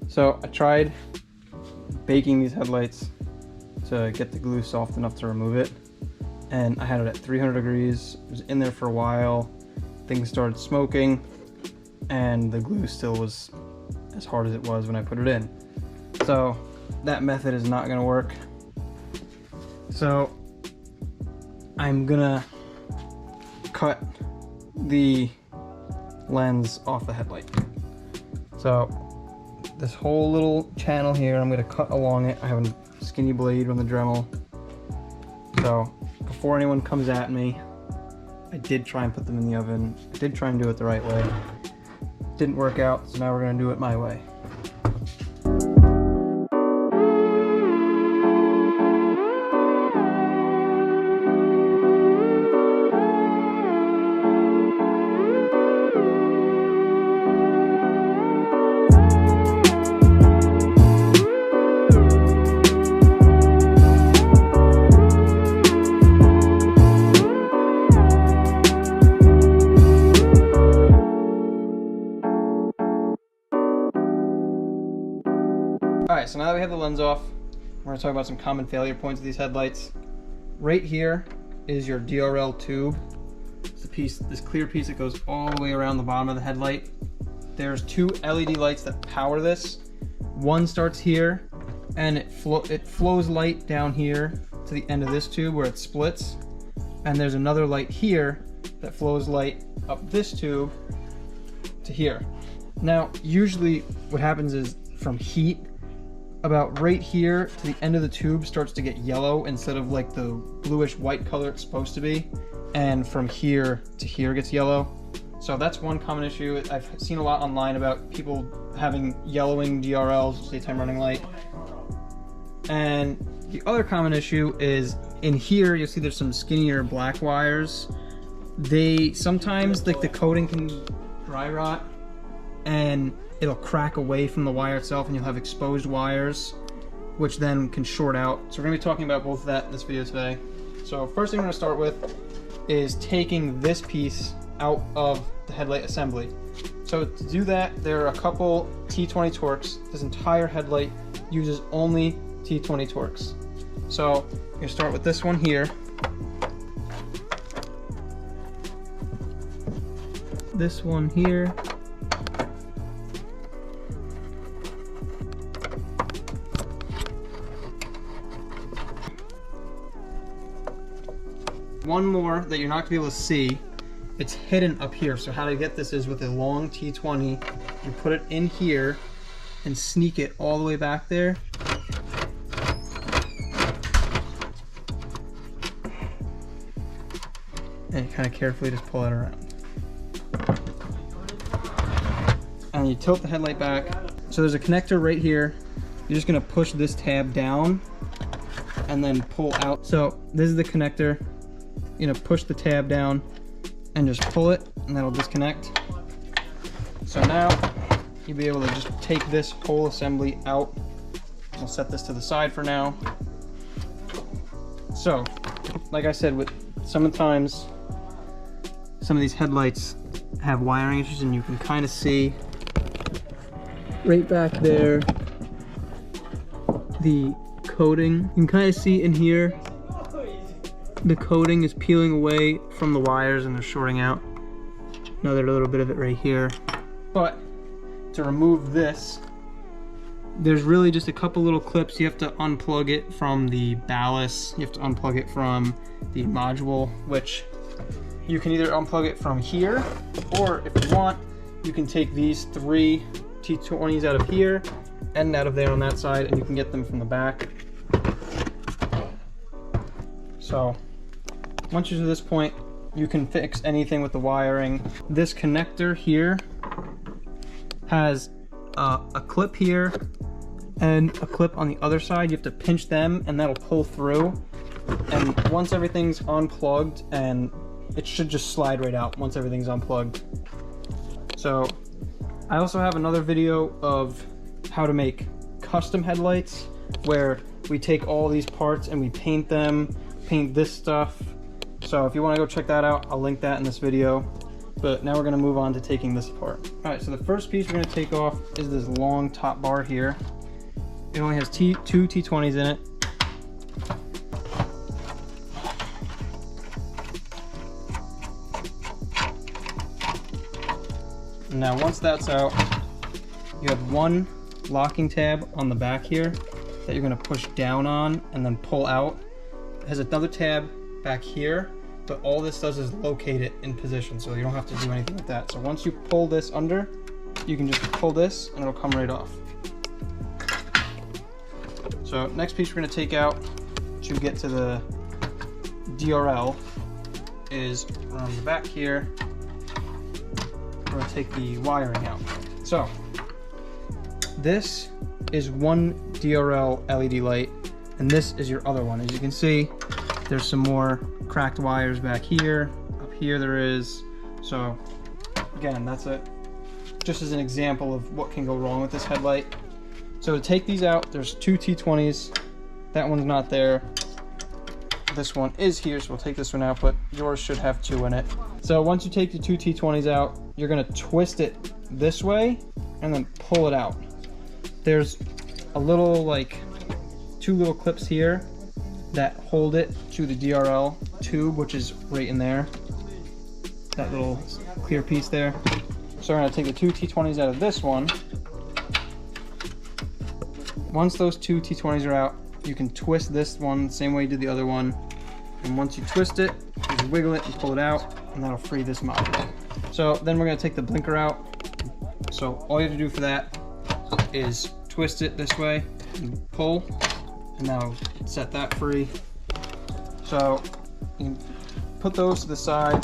So I tried baking these headlights to get the glue soft enough to remove it, and I had it at 300 degrees. It was in there for a while. Things started smoking, and the glue still was as hard as it was when I put it in. So that method is not going to work. So I'm gonna cut the lens off the headlight. So this whole little channel here, I'm gonna cut along it. I have a skinny blade from the Dremel. So before anyone comes at me, I did try and put them in the oven. I did try and do it the right way. Didn't work out, so now we're gonna do it my way. Alright, so now that we have the lens off, we're going to talk about some common failure points of these headlights. Right here is your DRL tube. It's the piece, this clear piece that goes all the way around the bottom of the headlight. There's two LED lights that power this. One starts here, and it flows light down here to the end of this tube where it splits. And there's another light here that flows light up this tube to here. Now, usually what happens is from heat, about right here to the end of the tube starts to get yellow instead of like the bluish white color it's supposed to be, and from here to here gets yellow. So that's one common issue. I've seen a lot online about people having yellowing DRLs, daytime running light. And the other common issue is in here, you'll see there's some skinnier black wires. They sometimes, like the coating can dry rot and it'll crack away from the wire itself, and you'll have exposed wires, which then can short out. So we're gonna be talking about both of that in this video today. So first thing we're gonna start with is taking this piece out of the headlight assembly. So to do that, there are a couple T20 Torx. This entire headlight uses only T20 Torx. So you're gonna start with this one here. This one here. One more that you're not gonna be able to see, it's hidden up here. So how to get this is with a long T20, you put it in here and sneak it all the way back there. And you kind of carefully just pull it around. And you tilt the headlight back. So there's a connector right here. You're just gonna push this tab down and then pull out. So this is the connector. You know, push the tab down and just pull it, and that'll disconnect. So now you'll be able to just take this whole assembly out. I'll set this to the side for now. So, like I said, with sometimes some of these headlights have wiring issues, and you can kind of see right back there the coating. You can kind of see in here the coating is peeling away from the wires and they're shorting out. Another little bit of it right here. But to remove this, there's really just a couple little clips. You have to unplug it from the ballast. You have to unplug it from the module, which you can either unplug it from here, or if you want, you can take these three T20s out of here and out of there on that side, and you can get them from the back. So once you're to this point, you can fix anything with the wiring. This connector here has a clip here and a clip on the other side. You have to pinch them and that'll pull through. And once everything's unplugged, and it should just slide right out once everything's unplugged. So I also have another video of how to make custom headlights, where we take all these parts and we paint them, paint this stuff. So if you want to go check that out, I'll link that in this video. But now we're gonna move on to taking this apart. All right, so the first piece we're gonna take off is this long top bar here. It only has two T20s in it. And now once that's out, you have one locking tab on the back here that you're gonna push down on and then pull out. It has another tab back here, but all this does is locate it in position, so you don't have to do anything with that. So once you pull this under, you can just pull this and it'll come right off. So next piece we're gonna take out to get to the DRL is around the back here. We're gonna take the wiring out. So this is one DRL LED light, and this is your other one. As you can see, there's some more cracked wires back here. Up here there is. So again, that's just as an example of what can go wrong with this headlight. So to take these out, there's two T20s. That one's not there. This one is here, so we'll take this one out, but yours should have two in it. So once you take the two T20s out, you're gonna twist it this way and then pull it out. There's a little, like, two little clips here that hold it to the DRL tube, which is right in there. That little clear piece there. So we're gonna take the two T20s out of this one. Once those two T20s are out, you can twist this one the same way you did the other one. And once you twist it, you just wiggle it and pull it out, and that'll free this module. So then we're gonna take the blinker out. So all you have to do for that is twist it this way and pull, and that'll set that free. So you can put those to the side.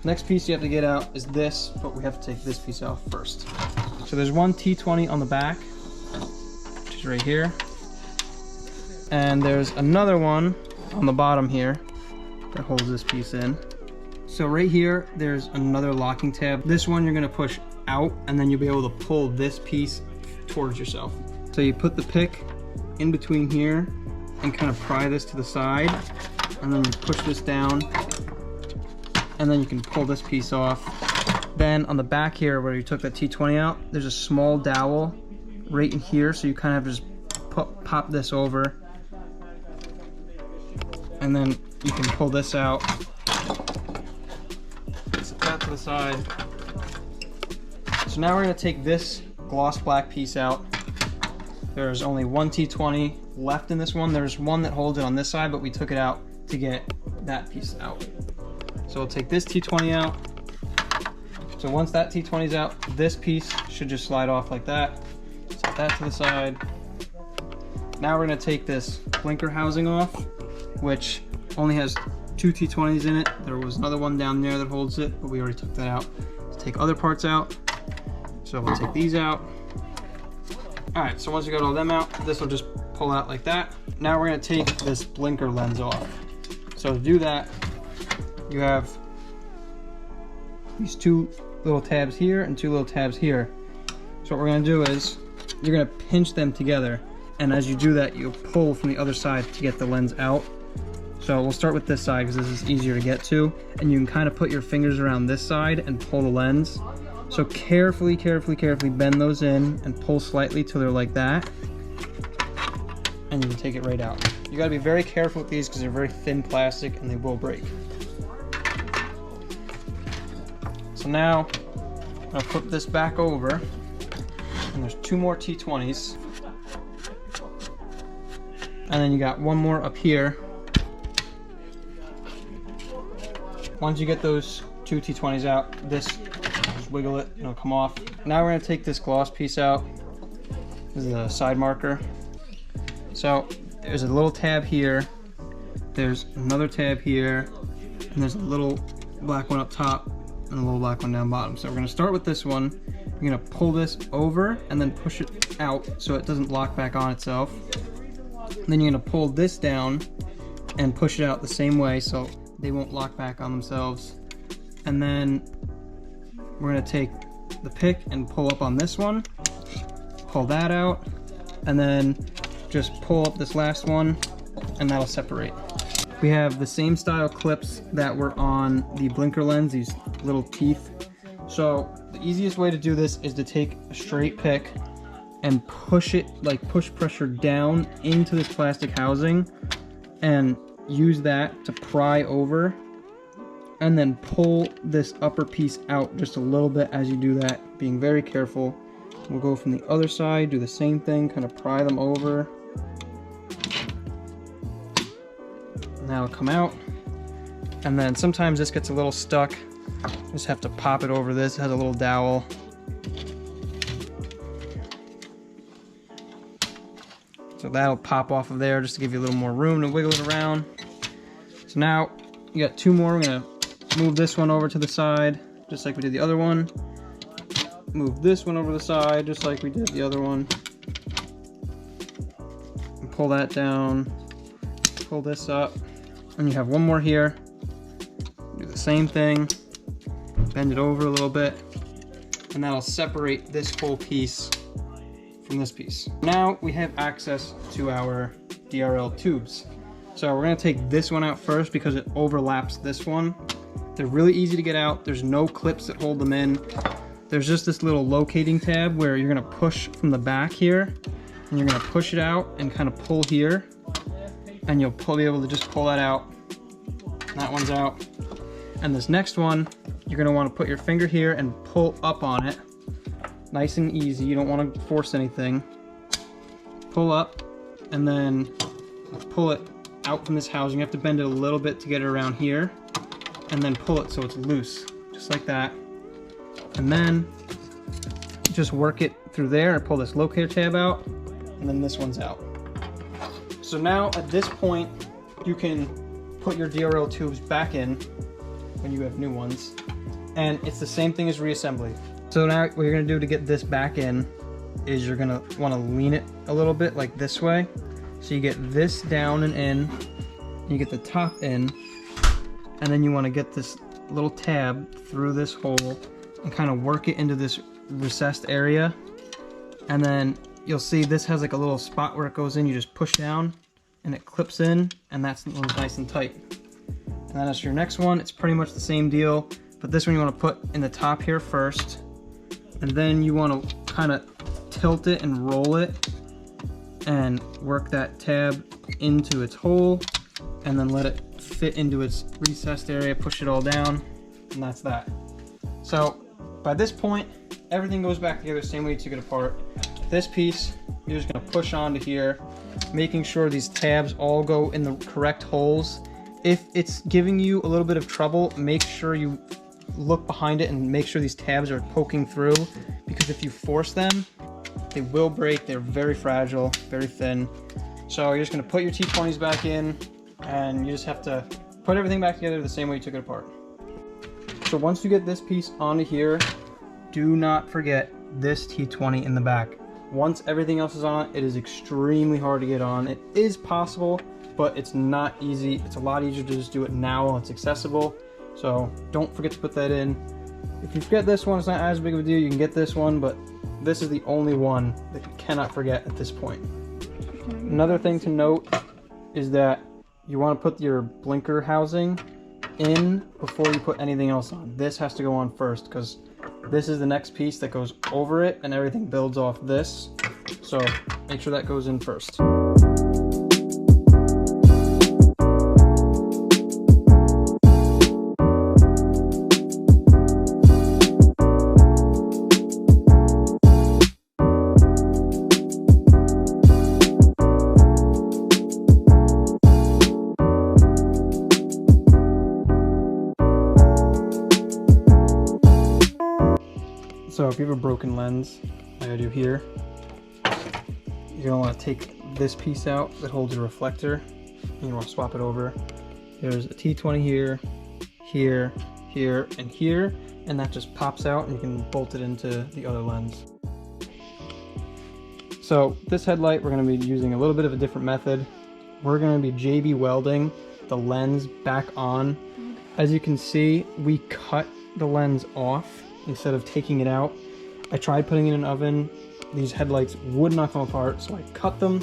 Next piece you have to get out is this, but we have to take this piece out first. So there's one T20 on the back, which is right here. And there's another one on the bottom here that holds this piece in. So right here, there's another locking tab. This one you're gonna push out, and then you'll be able to pull this piece towards yourself. So you put the pick in between here and kind of pry this to the side, and then you push this down, and then you can pull this piece off. Then on the back here where you took that T20 out, there's a small dowel right in here, so you kind of just pop this over, and then you can pull this out. Set that to the side. So now we're going to take this gloss black piece out. There's only one T20 left in this one. There's one that holds it on this side, but we took it out to get that piece out. So we'll take this T20 out. So once that T20 is out, this piece should just slide off like that. Set that to the side. Now we're going to take this blinker housing off, which only has two T20s in it. There was another one down there that holds it, but we already took that out. Let's take other parts out. So we'll take these out. All right, so once you got all them out, this will just pull out like that. Now we're gonna take this blinker lens off. So to do that, you have these two little tabs here and two little tabs here. So what we're gonna do is, you're gonna pinch them together. And as you do that, you'll pull from the other side to get the lens out. So we'll start with this side because this is easier to get to. And you can kind of put your fingers around this side and pull the lens. So carefully, carefully, carefully bend those in and pull slightly till they're like that. And you can take it right out. You gotta be very careful with these because they're very thin plastic and they will break. So now, I'll flip this back over, and there's two more T20s. And then you got one more up here. Once you get those two T20s out, just wiggle it and it'll come off. Now we're gonna take this gloss piece out. This is a side marker. So there's a little tab here, there's another tab here, and there's a little black one up top and a little black one down bottom. So we're gonna start with this one. You're gonna pull this over and then push it out so it doesn't lock back on itself. And then you're gonna pull this down and push it out the same way so they won't lock back on themselves. And then we're gonna take the pick and pull up on this one, pull that out, and then just pull up this last one, and that'll separate. We have the same style clips that were on the blinker lens, these little teeth. So the easiest way to do this is to take a straight pick and push it, like push pressure down into this plastic housing and use that to pry over, and then pull this upper piece out just a little bit as you do that, being very careful. We'll go from the other side, do the same thing, kind of pry them over. Now it'll come out, and then sometimes this gets a little stuck. Just have to pop it over this. It has a little dowel. So that'll pop off of there just to give you a little more room to wiggle it around. So now you got two more. We're gonna move this one over to the side, just like we did the other one. Move this one over the side, just like we did the other one. And pull that down, pull this up, and you have one more here. Do the same thing, bend it over a little bit, and that'll separate this whole piece from this piece. Now we have access to our DRL tubes. So we're gonna take this one out first because it overlaps this one. They're really easy to get out. There's no clips that hold them in. There's just this little locating tab where you're gonna push from the back here, and you're gonna push it out and kind of pull here, and you'll be able to just pull that out. That one's out. And this next one, you're gonna wanna put your finger here and pull up on it. Nice and easy, you don't wanna force anything. Pull up, and then pull it out from this housing. You have to bend it a little bit to get it around here, and then pull it so it's loose, just like that. And then just work it through there and pull this locator tab out, and then this one's out. So now at this point, you can put your DRL tubes back in when you have new ones, and it's the same thing as reassembly. So now what you're gonna do to get this back in is you're gonna wanna lean it a little bit like this way. So you get this down and in, you get the top in, and then you wanna get this little tab through this hole and kind of work it into this recessed area. And then you'll see this has like a little spot where it goes in. You just push down and it clips in, and that's nice and tight. And then as your next one, it's pretty much the same deal, but this one you want to put in the top here first, and then you want to kind of tilt it and roll it and work that tab into its hole, and then let it fit into its recessed area, push it all down, and that's that. So by this point, everything goes back together the same way you took it apart. This piece, you're just gonna push onto here, making sure these tabs all go in the correct holes. If it's giving you a little bit of trouble, make sure you look behind it and make sure these tabs are poking through, because if you force them, they will break. They're very fragile, very thin. So you're just gonna put your T20s back in, and you just have to put everything back together the same way you took it apart. So once you get this piece onto here, do not forget this T20 in the back. Once everything else is on, it is extremely hard to get on. It is possible, but it's not easy. It's a lot easier to just do it now while it's accessible. So don't forget to put that in. If you forget this one, it's not as big of a deal. You can get this one, but this is the only one that you cannot forget at this point. Another thing to note is that you want to put your blinker housing in before you put anything else on. This has to go on first, because this is the next piece that goes over it, and everything builds off this. So make sure that goes in first. So if you have a broken lens, like I do here, you're gonna want to take this piece out that holds your reflector, and you want to swap it over. There's a T20 here, here, here, and here, and that just pops out, and you can bolt it into the other lens. So this headlight, we're gonna be using a little bit of a different method. We're gonna be JB welding the lens back on. As you can see, we cut the lens off instead of taking it out. I tried putting it in an oven. These headlights would not come apart, so I cut them,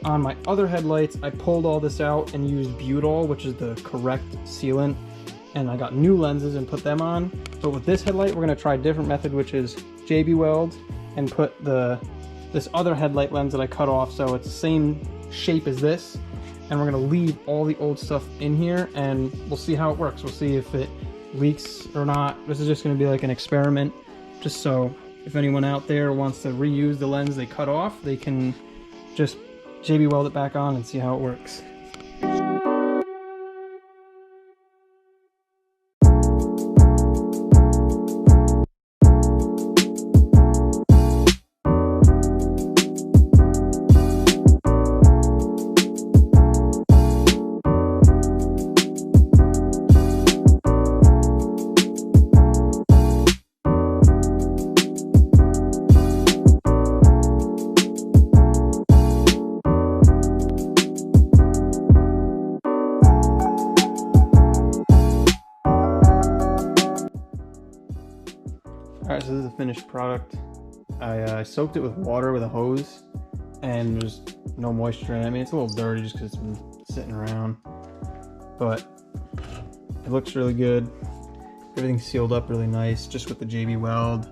On my other headlights, I pulled all this out and used Butol, which is the correct sealant, and I got new lenses and put them on. But with this headlight, we're gonna try a different method, which is JB Weld, and put this other headlight lens that I cut off so it's the same shape as this, and we're gonna leave all the old stuff in here and we'll see how it works. We'll see if it leaks or not. This is just gonna be like an experiment, just so if anyone out there wants to reuse the lens they cut off, they can just JB Weld it back on and see how it works. Alright, so this is the finished product. I soaked it with water with a hose, and there's no moisture in it. I mean, it's a little dirty just because it's been sitting around, but it looks really good. Everything's sealed up really nice, just with the JB Weld.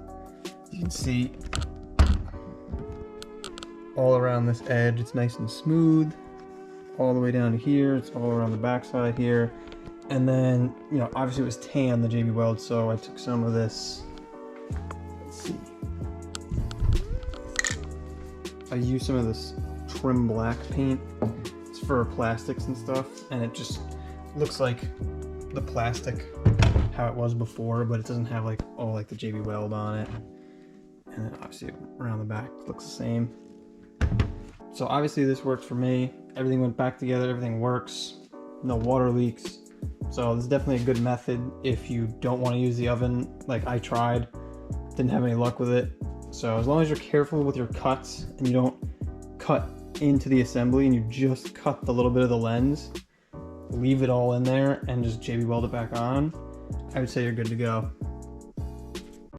You can see all around this edge, it's nice and smooth. All the way down to here, it's all around the backside here. And then, you know, obviously it was tan, the JB Weld, so I took some of this. See. I used some of this trim black paint. It's for plastics and stuff, and it just looks like the plastic how it was before, but it doesn't have like all like the JB Weld on it. And then obviously around the back it looks the same. So obviously this worked for me. Everything went back together, everything works, no water leaks. So this is definitely a good method if you don't want to use the oven like I tried. Didn't have any luck with it. So as long as you're careful with your cuts and you don't cut into the assembly and you just cut the little bit of the lens, leave it all in there and just JB Weld it back on, I would say you're good to go.